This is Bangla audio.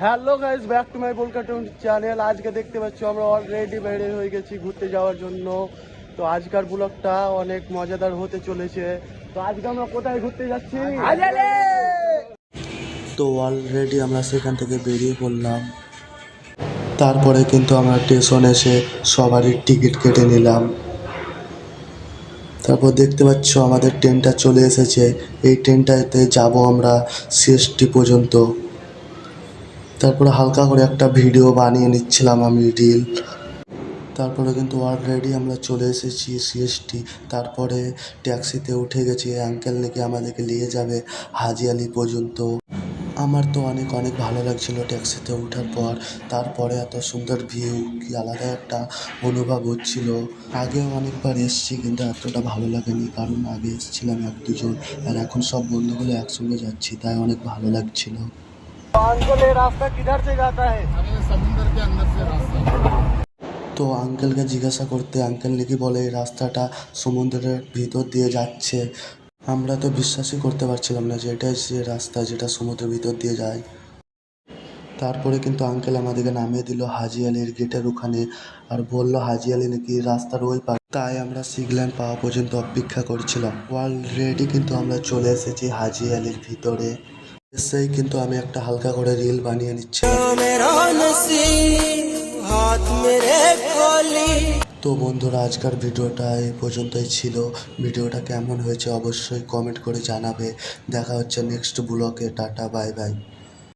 Hello guys, back to my বোলকার্টুন চ্যানেল। আজকে দেখতে পাচ্ছ আমরা অলরেডি বের হয়ে গেছি ঘুরতে যাওয়ার জন্য। তো আজকের ব্লগটা অনেক মজাদার হতে চলেছে। তো আজকে আমরা কোথায় ঘুরতে যাচ্ছি? তো অলরেডি আমরা সেখান থেকে বেরিয়ে পড়লাম। তারপরে কিন্তু আমরা স্টেশন এসে সবারই টিকিট কেটে নিলাম। তারপর দেখতে পাচ্ছ আমাদের ট্রেনটা চলে এসেছে। এই ট্রেনটাতে যাব আমরা সিএসটি পর্যন্ত। তারপরে হালকা করে একটা ভিডিও বানিয়ে নিচ্ছিলাম আমি, রিল। তারপরে কিন্তু অলরেডি আমরা চলে এসেছি সিএসটি। তারপরে ট্যাক্সিতে উঠে গেছি, আঙ্কেল নাকি আমাদেরকে নিয়ে যাবে হাজি আলি পর্যন্ত। আমার তো অনেক অনেক ভালো লাগছিল ট্যাক্সিতে ওঠার পর। তারপরে এত সুন্দর ভিউ, কি আলাদা একটা অনুভব হচ্ছিল। আগেও অনেকবার এসেছি কিন্তু এতটা ভালো লাগেনি, কারণ আগে এসেছিলাম এক দুজন, আর এখন সব বন্ধুগুলো একসঙ্গে যাচ্ছি, তাই অনেক ভালো লাগছিল। রাস্তা কিধার से जाता है? समुंदर के अंदर से रास्ता। তো আঙ্কেলকে জিজ্ঞাসা করতে আঙ্কেল নাকি বলে এই রাস্তাটা সমুদ্রের ভিতর দিয়ে যাচ্ছে। আমরা তো বিশ্বাসই করতে পারছিলাম না যে এটাই সে রাস্তা যেটা সমুদ্রের ভিতর দিয়ে যায়। তারপরে কিন্তু আঙ্কেল আমাদেরকে নামিয়ে দিল হাজি আলির গেটের ওখানে, আর বলল হাজি আলি নাকি রাস্তার ওই পার। তাই আমরা সিগন্যাল পাওয়া পর্যন্ত অপেক্ষা করছিলাম। অলরেডি কিন্তু আমরা চলে এসেছি হাজি আলির ভিতরে। এসেই কিন্তু আমি একটা হালকা করে রিল বানিয়ে নিচ্ছিলাম। তো বন্ধুরা, আজকের ভিডিওটা এই পর্যন্তই ছিল। ভিডিওটা কেমন হয়েছে অবশ্যই কমেন্ট করে জানাবে। দেখা হচ্ছে নেক্সট ব্লগে। Tata, bye bye.